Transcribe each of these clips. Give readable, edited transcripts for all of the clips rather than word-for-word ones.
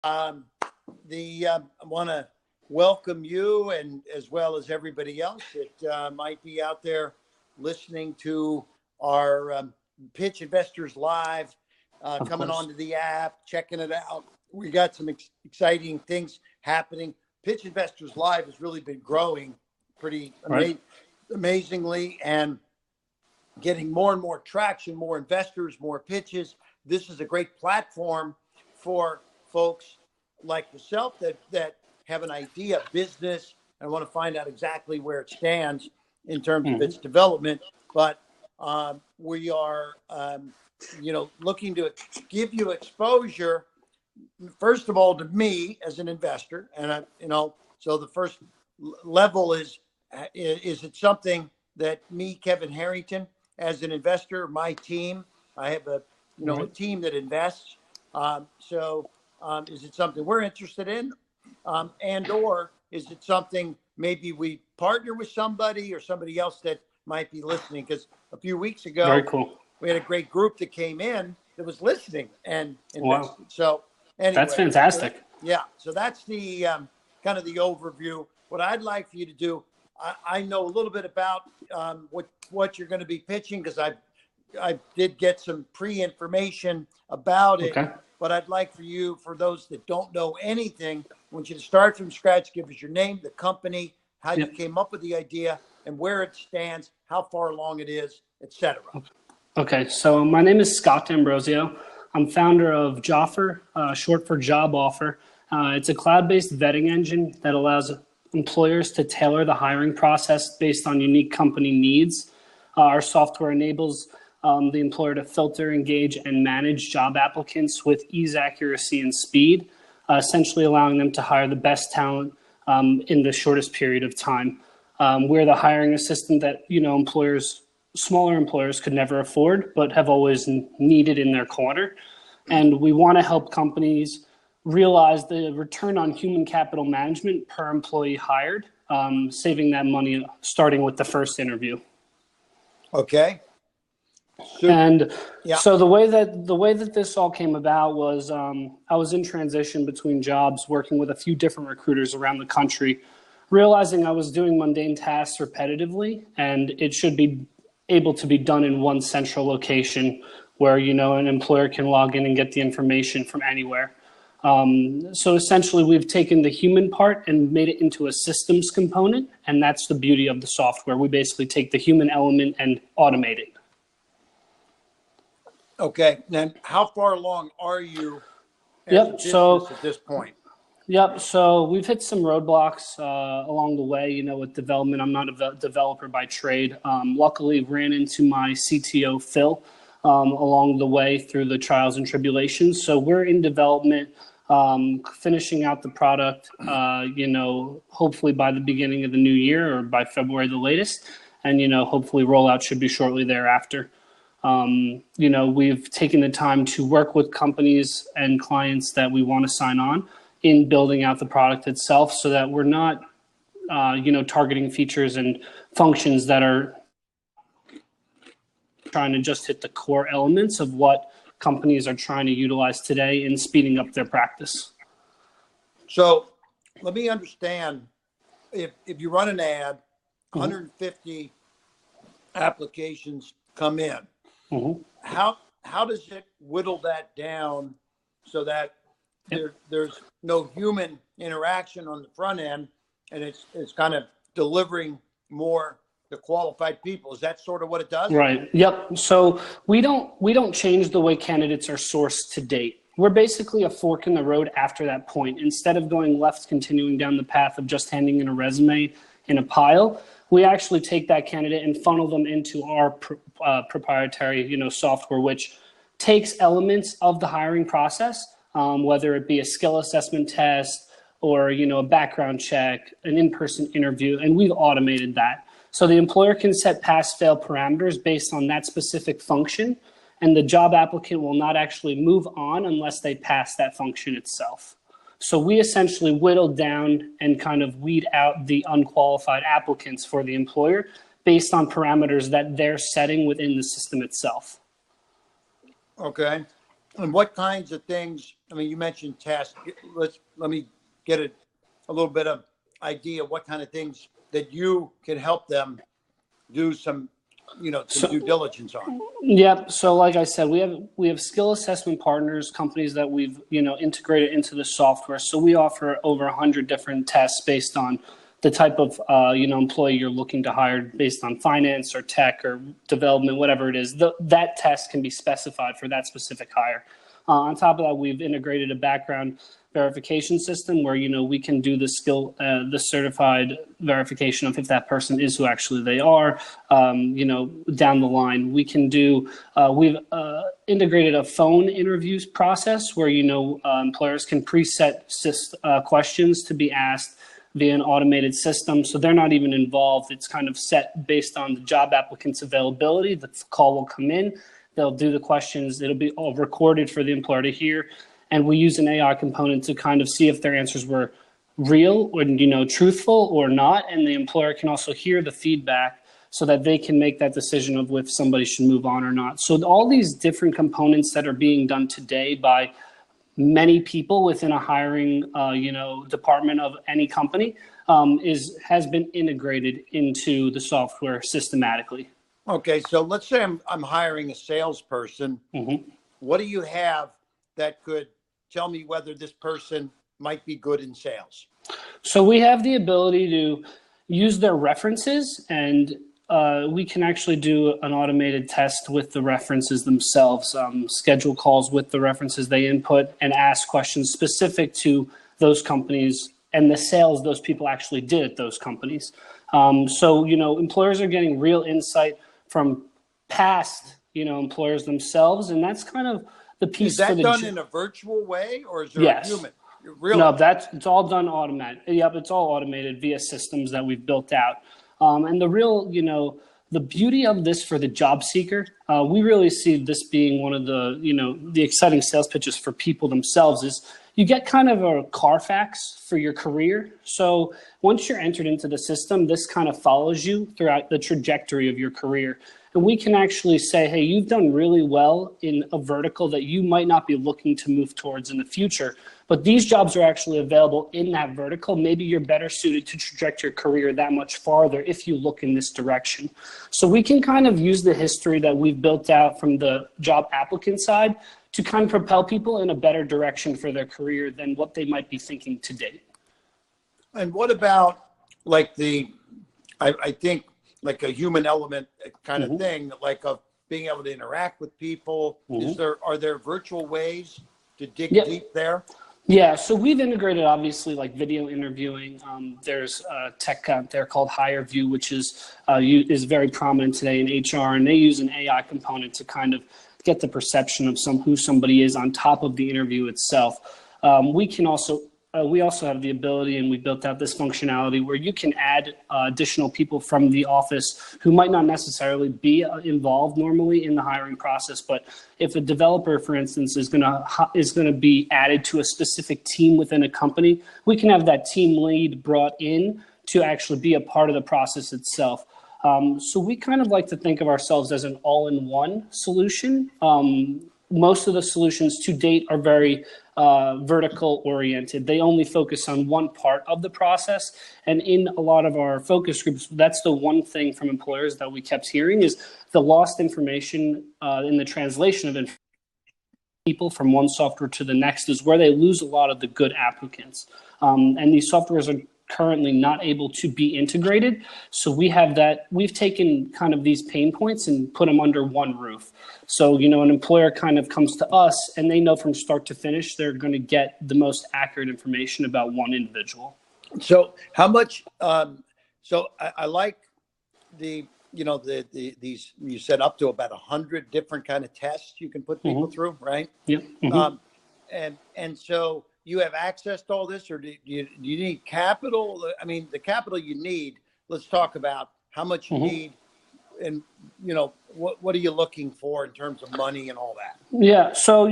Um, I want to welcome you and as well as everybody else that might be out there listening to our Pitch Investors Live, coming onto the app, checking it out. We got some exciting things happening. Pitch Investors Live has really been growing pretty amazingly and getting more and more traction, more investors, more pitches. This is a great platform for folks like yourself that have an idea, business, and want to find out exactly where it stands in terms of its development. But we are, looking to give you exposure, first of all, to me as an investor. And, so the first level is it something that me, Kevin Harrington, as an investor, my team, I have a team that invests. Is it something we're interested in? And or is it something maybe we partner with somebody or somebody else that might be listening? Because a few weeks ago, we had a great group that came in that was listening and invested. Wow. So anyway, that's fantastic. So that's the kind of the overview. What I'd like for you to do, I know a little bit about what you're going to be pitching because I did get some pre-information about it. Okay. But I'd like for those that don't know anything, I want you to start from scratch. Give us your name, the company, how you came up with the idea, and where it stands, how far along it is, etc. Okay, so my name is Scott Ambrosio. I'm founder of Joffer, short for Job Offer. It's a cloud-based vetting engine that allows employers to tailor the hiring process based on unique company needs. Our software enables the employer to filter, engage, and manage job applicants with ease, accuracy, and speed, essentially allowing them to hire the best talent in the shortest period of time. We're the hiring assistant that smaller employers could never afford, but have always needed in their corner. And we want to help companies realize the return on human capital management per employee hired, saving that money starting with the first interview. Okay. And so the way that this all came about was I was in transition between jobs, working with a few different recruiters around the country, realizing I was doing mundane tasks repetitively, and it should be able to be done in one central location where an employer can log in and get the information from anywhere. So essentially, we've taken the human part and made it into a systems component, and that's the beauty of the software. We basically take the human element and automate it. Okay. Then how far along are you at this point? So we've hit some roadblocks along the way, with development. I'm not a developer by trade. Luckily, ran into my CTO, Phil, along the way through the trials and tribulations. So we're in development, finishing out the product, hopefully by the beginning of the new year or by February the latest. And, hopefully rollout should be shortly thereafter. We've taken the time to work with companies and clients that we want to sign on in building out the product itself so that we're not, targeting features and functions that are trying to just hit the core elements of what companies are trying to utilize today in speeding up their practice. So let me understand, if you run an ad, 150 applications come in. How does it whittle that down so that there's no human interaction on the front end, and it's kind of delivering more the qualified people? Is that sort of what it does? Right. Yep. So we don't change the way candidates are sourced to date. We're basically a fork in the road after that point. Instead of going left, continuing down the path of just handing in a resume in a pile, we actually take that candidate and funnel them into our proprietary, software, which takes elements of the hiring process, whether it be a skill assessment test or, a background check, an in-person interview, and we've automated that. So the employer can set pass-fail parameters based on that specific function, and the job applicant will not actually move on unless they pass that function itself. So we essentially whittle down and kind of weed out the unqualified applicants for the employer based on parameters that they're setting within the system itself. Okay. And what kinds of things I mean, you mentioned tests. Let me get a little bit of idea what kind of things that you can help them do some due diligence on. Yep. So like I said, we have skill assessment partners, companies that we've, integrated into the software. So we offer over 100 different tests based on the type of, employee you're looking to hire based on finance or tech or development, whatever it is. That test can be specified for that specific hire. On top of that, we've integrated a background verification system where, we can do the certified verification of if that person is who actually they are, down the line. We can do, we've integrated a phone interviews process where, employers can preset questions to be asked via an automated system. So they're not even involved. It's kind of set based on the job applicant's availability. The call will come in. They'll do the questions. It'll be all recorded for the employer to hear. And we use an AI component to kind of see if their answers were real or, truthful or not. And the employer can also hear the feedback so that they can make that decision of if somebody should move on or not. So all these different components that are being done today by many people within a hiring, department of any company has been integrated into the software systematically. Okay, so let's say I'm hiring a salesperson. Mm-hmm. What do you have that could tell me whether this person might be good in sales? So we have the ability to use their references, and we can actually do an automated test with the references themselves, schedule calls with the references they input, and ask questions specific to those companies and the sales those people actually did at those companies. So employers are getting real insight from past, employers themselves, and that's kind of the piece. Is that done in a virtual way, or is there a human? Really? No, it's all done automated. Yep, it's all automated via systems that we've built out. And the real, the beauty of this for the job seeker, we really see this being one of the, the exciting sales pitches for people themselves is you get kind of a Carfax for your career. So once you're entered into the system, this kind of follows you throughout the trajectory of your career. And we can actually say, hey, you've done really well in a vertical that you might not be looking to move towards in the future, but these jobs are actually available in that vertical. Maybe you're better suited to traject your career that much farther if you look in this direction. So we can kind of use the history that we've built out from the job applicant side to kind of propel people in a better direction for their career than what they might be thinking to date. And what about like I think like a human element kind of thing, like of being able to interact with people? Are there virtual ways to dig deep there? Yeah, so we've integrated obviously like video interviewing. There's a tech out there called HireView, which is very prominent today in HR, and they use an AI component to kind of get the perception of who somebody is on top of the interview itself. We also have the ability, and we built out this functionality where you can add additional people from the office who might not necessarily be involved normally in the hiring process. But if a developer, for instance, is going to be added to a specific team within a company, we can have that team lead brought in to actually be a part of the process itself. So we kind of like to think of ourselves as an all-in-one solution. Most of the solutions to date are very vertical oriented. They only focus on one part of the process. And in a lot of our focus groups, that's the one thing from employers that we kept hearing is the lost information in the translation of people from one software to the next is where they lose a lot of the good applicants. And these softwares are currently not able to be integrated. So we've taken kind of these pain points and put them under one roof. So, an employer kind of comes to us and they know from start to finish, they're going to get the most accurate information about one individual. So how much, I like these, you said up to about 100 different kind of tests you can put people through, right? Yep. And so you have access to all this, or do you need capital? I mean, the capital you need, let's talk about how much you need and, what are you looking for in terms of money and all that? Yeah. So,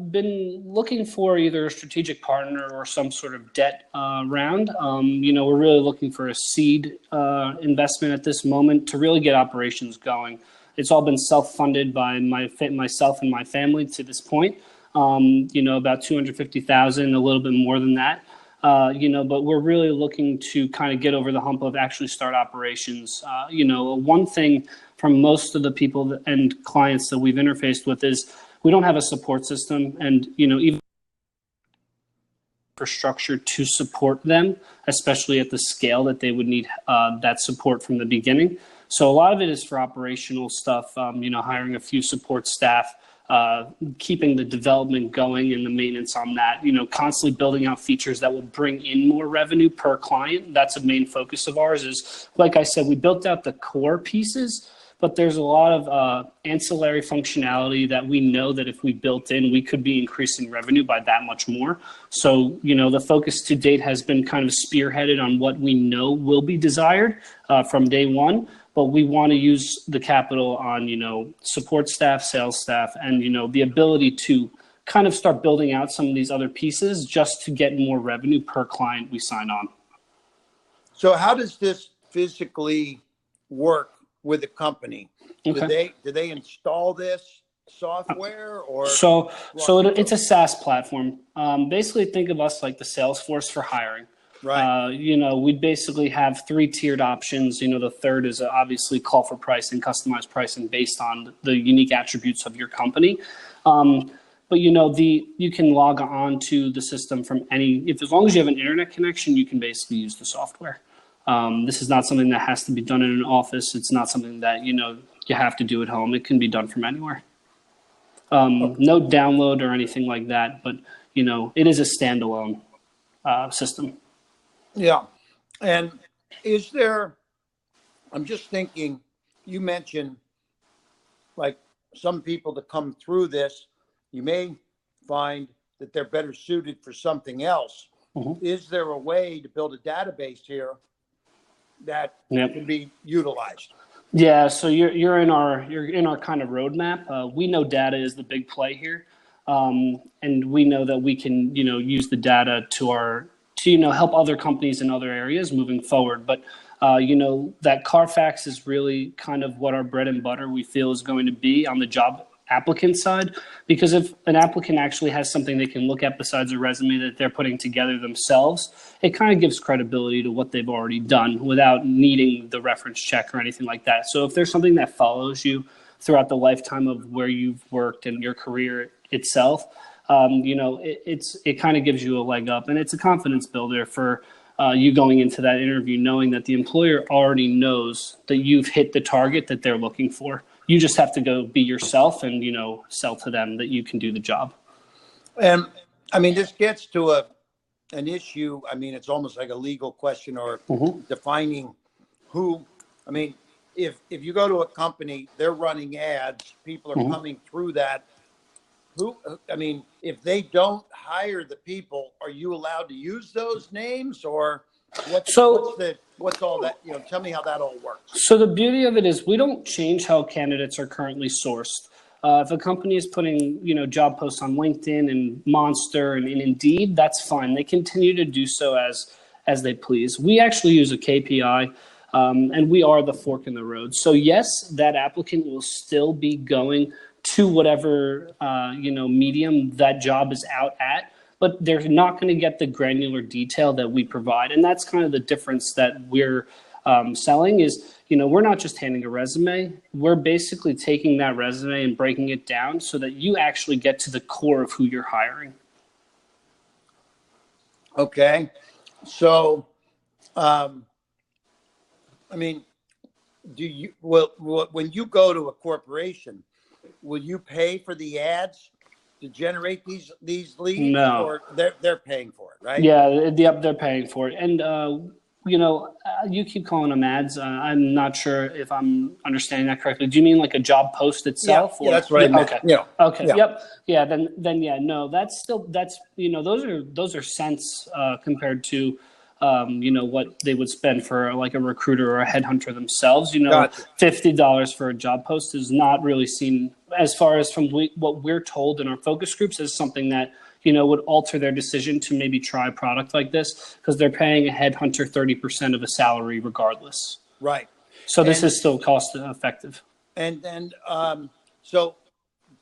been looking for either a strategic partner or some sort of debt round. We're really looking for a seed investment at this moment to really get operations going. It's all been self-funded by myself and my family to this point. about 250,000, a little bit more than that. But we're really looking to kind of get over the hump of actually start operations. One thing from most of the people and clients that we've interfaced with is we don't have a support system, and even infrastructure to support them, especially at the scale that they would need that support from the beginning. So a lot of it is for operational stuff, hiring a few support staff, keeping the development going and the maintenance on that, constantly building out features that will bring in more revenue per client. That's a main focus of ours. Is, like I said, we built out the core pieces, but there's a lot of ancillary functionality that we know that if we built in, we could be increasing revenue by that much more. So, the focus to date has been kind of spearheaded on what we know will be desired from day one. But we want to use the capital on, support staff, sales staff, and, the ability to kind of start building out some of these other pieces just to get more revenue per client we sign on. So how does this physically work with the company? Okay. Do they install this software or? It's a SaaS platform. Basically think of us like the Salesforce for hiring. Right. We basically have 3-tiered options. The third is obviously call for pricing, customized pricing based on the unique attributes of your company. But you can log on to the system from as long as you have an internet connection, you can basically use the software. This is not something that has to be done in an office. It's not something that, you have to do at home. It can be done from anywhere. No download or anything like that, but, it is a standalone system. Yeah. And I'm just thinking, you mentioned like some people that come through this, you may find that they're better suited for something else. Mm-hmm. Is there a way to build a database here that can be utilized? Yeah, so you're in our kind of roadmap. We know data is the big play here, and we know that we can use the data to help other companies in other areas moving forward. But that Carfax is really kind of what our bread and butter we feel is going to be on the job applicant side, because if an applicant actually has something they can look at besides a resume that they're putting together themselves, it kind of gives credibility to what they've already done without needing the reference check or anything like that. So if there's something that follows you throughout the lifetime of where you've worked and your career itself, it kind of gives you a leg up, and it's a confidence builder for you going into that interview, knowing that the employer already knows that you've hit the target that they're looking for. You just have to go be yourself and, sell to them that you can do the job. And this gets to an issue. It's almost like a legal question or defining who, if you go to a company, they're running ads, people are coming through that. If they don't hire the people, are you allowed to use those names, or what's all that? Tell me how that all works. So the beauty of it is we don't change how candidates are currently sourced. If a company is putting, job posts on LinkedIn and Monster and Indeed, that's fine. They continue to do so as they please. We actually use a KPI, and we are the fork in the road. So yes, that applicant will still be going to whatever medium that job is out at, but they're not going to get the granular detail that we provide. And that's kind of the difference that we're selling is, we're not just handing a resume. We're basically taking that resume and breaking it down so that you actually get to the core of who you're hiring. Okay. So, when you go to a corporation, will you pay for the ads to generate these leads? No. Or they're paying for it, right? Yeah, they're paying for it. And, you keep calling them ads. I'm not sure if I'm understanding that correctly. Do you mean like a job post itself? Yeah, that's what I meant. Okay. Yeah. Okay. Yeah. Yep. Yeah. Then yeah. No, that's those are cents compared to what they would spend for like a recruiter or a headhunter themselves. Gotcha. $50 for a job post is not really seen, as far as from what we're told in our focus groups, as something that would alter their decision to maybe try a product like this, because they're paying a headhunter 30% of a salary regardless. Right. So this is still cost effective. And then, so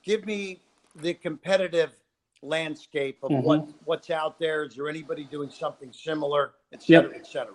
give me the competitive landscape of Mm-hmm. what's out there? Is there anybody doing something similar, et cetera, Yep. et cetera?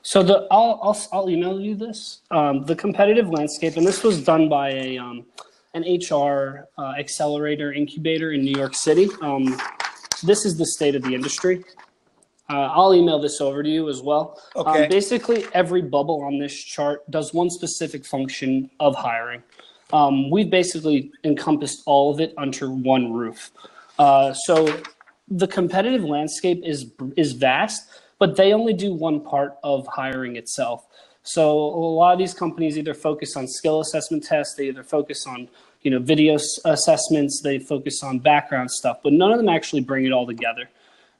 So I'll email you this. The competitive landscape, and this was done by an HR accelerator incubator in New York City. This is the state of the industry. I'll email this over to you as well. Okay. Basically, every bubble on this chart does one specific function of hiring. We've basically encompassed all of it under one roof. So the competitive landscape is vast, but they only do one part of hiring itself. So a lot of these companies either focus on skill assessment tests, they either focus on video assessments, they focus on background stuff, but none of them actually bring it all together.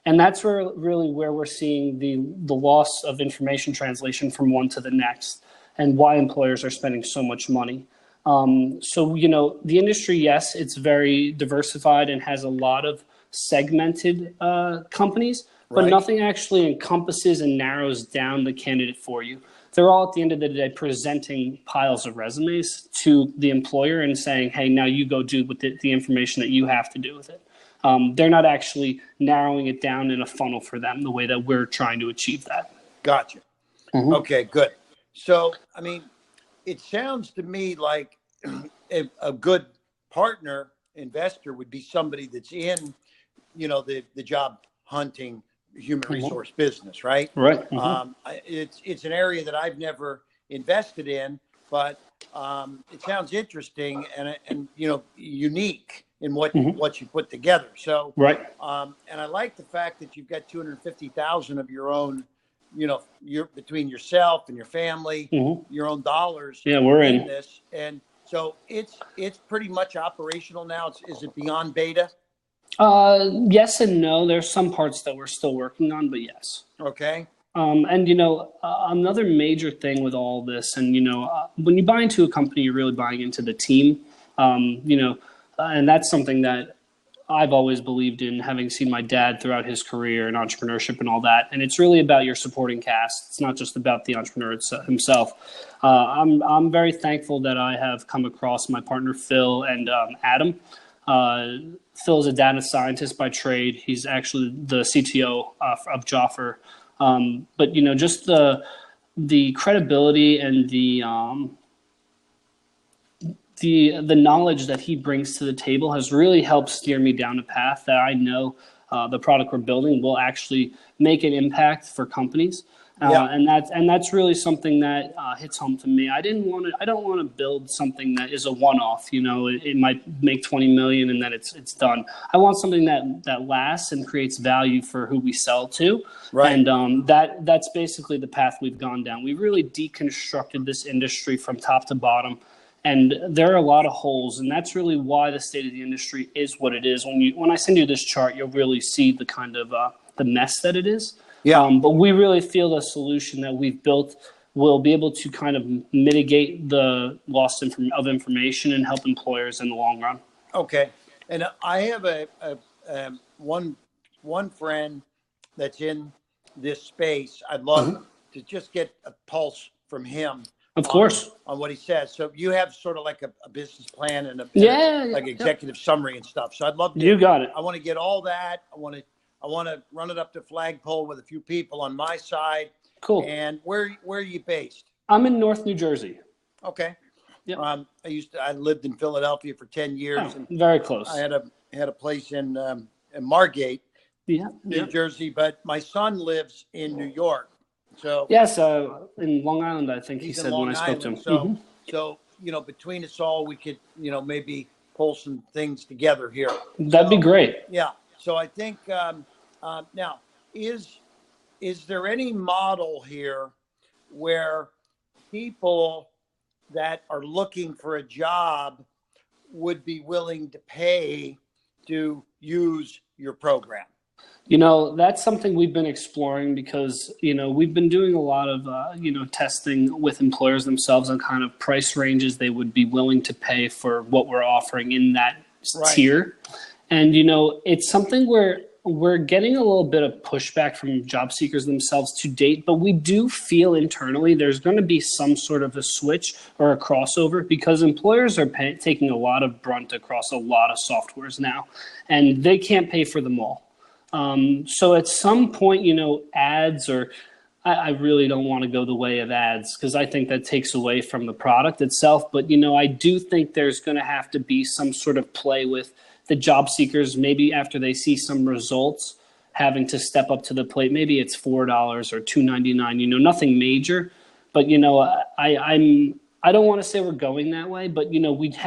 And that's really where we're seeing the loss of information translation from one to the next, and why employers are spending so much money. So the industry, yes, it's very diversified and has a lot of segmented companies, but Right. nothing actually encompasses and narrows down the candidate for you. They're all, at the end of the day, presenting piles of resumes to the employer and saying, hey, now you go do with the information that you have to do with it. They're not actually narrowing it down in a funnel for them the way that we're trying to achieve that. Gotcha. Mm-hmm. Okay, good. So, I mean, it sounds to me like a good partner investor would be somebody that's in, the job hunting human resource business, right? Right. Mm-hmm. It's an area that I've never invested in, but it sounds interesting and unique in what you put together. So right. And I like the fact that you've got 250,000 of your own, you're between yourself and your family, your own dollars. Yeah, we're in this, and so it's pretty much operational now. Is it beyond beta? Yes and no. There's some parts that we're still working on, but yes. Okay. And another major thing with all this, and when you buy into a company, you're really buying into the team. And that's something that I've always believed in, having seen my dad throughout his career and entrepreneurship and all that. And it's really about your supporting cast. It's not just about the entrepreneur himself. I'm very thankful that I have come across my partner Phil and Adam. Phil is a data scientist by trade. He's actually the CTO of Joffer. But just the credibility and the knowledge that he brings to the table has really helped steer me down a path that I know the product we're building will actually make an impact for companies. And that's really something that hits home to me. I don't want to build something that is a one-off. It might make 20 million and then it's done. I want something that lasts and creates value for who we sell to. Right. And that's basically the path we've gone down. We really deconstructed this industry from top to bottom. And there are a lot of holes, and that's really why the state of the industry is what it is. When I send you this chart, you'll really see the kind of the mess that it is. Yeah. But we really feel the solution that we've built will be able to kind of mitigate the loss of information and help employers in the long run. Okay, and I have one friend that's in this space. I'd love to just get a pulse from him. Of course. On what he says. So you have sort of like a business plan and executive summary and stuff. So I'd love to. You got it. I want to get all that. I want to run it up to flagpole with a few people on my side. Cool. And where are you based? I'm in North New Jersey. Okay. Yep. I lived in Philadelphia for 10 years. Oh, and very close. I had a place in Margate, New Jersey, but my son lives in New York. So yes, in Long Island, I think he said when I spoke to him. So between us all, we could maybe pull some things together here. That'd be great. Yeah. So I think now is there any model here where people that are looking for a job would be willing to pay to use your program? That's something we've been exploring because, we've been doing a lot of, testing with employers themselves on kind of price ranges they would be willing to pay for what we're offering in that tier. And, it's something where we're getting a little bit of pushback from job seekers themselves to date, but we do feel internally there's going to be some sort of a switch or a crossover because employers are taking a lot of brunt across a lot of softwares now, and they can't pay for them all. So at some point, ads or I really don't want to go the way of ads because I think that takes away from the product itself. But, I do think there's going to have to be some sort of play with the job seekers, maybe after they see some results, having to step up to the plate. Maybe it's $4 or $2.99, nothing major. But, I don't want to say we're going that way, but,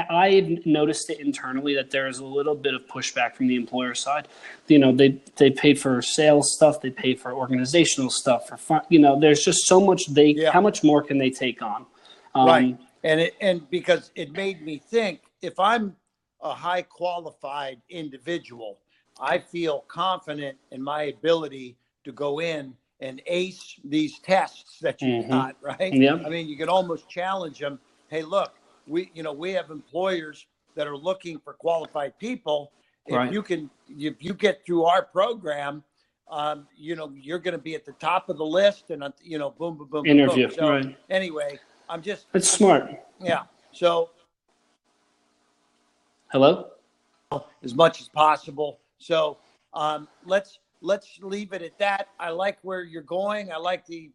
I've noticed it internally that there is a little bit of pushback from the employer side. They pay for sales stuff. They pay for organizational stuff. For fun, there's just so much how much more can they take on? Right. And because it made me think, if I'm a high qualified individual, I feel confident in my ability to go in and ace these tests that you've got, right? Yep. I mean, you can almost challenge them. Hey, look, we have employers that are looking for qualified people. If you get through our program, you're going to be at the top of the list, and boom, boom, boom, interview. boom. So right. Anyway, it's smart. Yeah. So hello. As much as possible. So let's leave it at that. I like where you're going. I like the.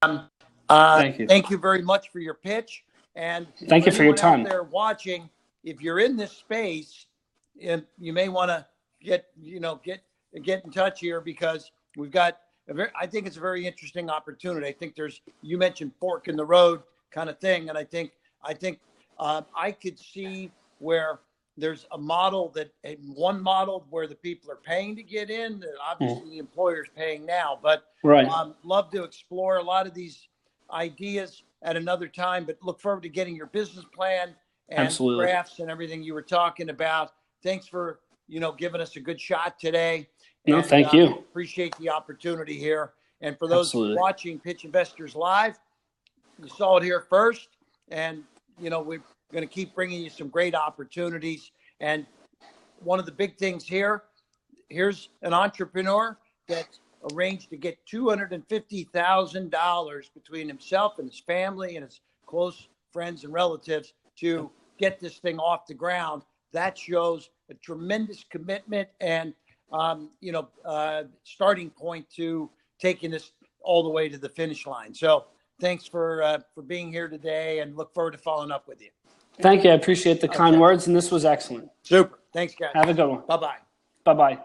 Thank you. Thank you very much for your pitch, and thank you for your time. Out there watching, if you're in this space, you may want to get in touch here because we've got. I think it's a very interesting opportunity. I think you mentioned fork in the road kind of thing, and I think I could see where there's one model where the people are paying to get in, that obviously the employer's paying now, but love to explore a lot of these ideas at another time, but look forward to getting your business plan and Absolutely. graphs and everything you were talking about. Thanks for, giving us a good shot today. No, thank you. Appreciate the opportunity here. And for those Absolutely. watching Pitch Investors Live, you saw it here first, and we're going to keep bringing you some great opportunities. And one of the big things here's an entrepreneur that's arranged to get $250,000 between himself and his family and his close friends and relatives to get this thing off the ground. That shows a tremendous commitment and, starting point to taking this all the way to the finish line. So thanks for being here today, and look forward to following up with you. Thank you. I appreciate the kind words, and this was excellent. Super. Thanks, guys. Have a good one. Bye-bye. Bye-bye.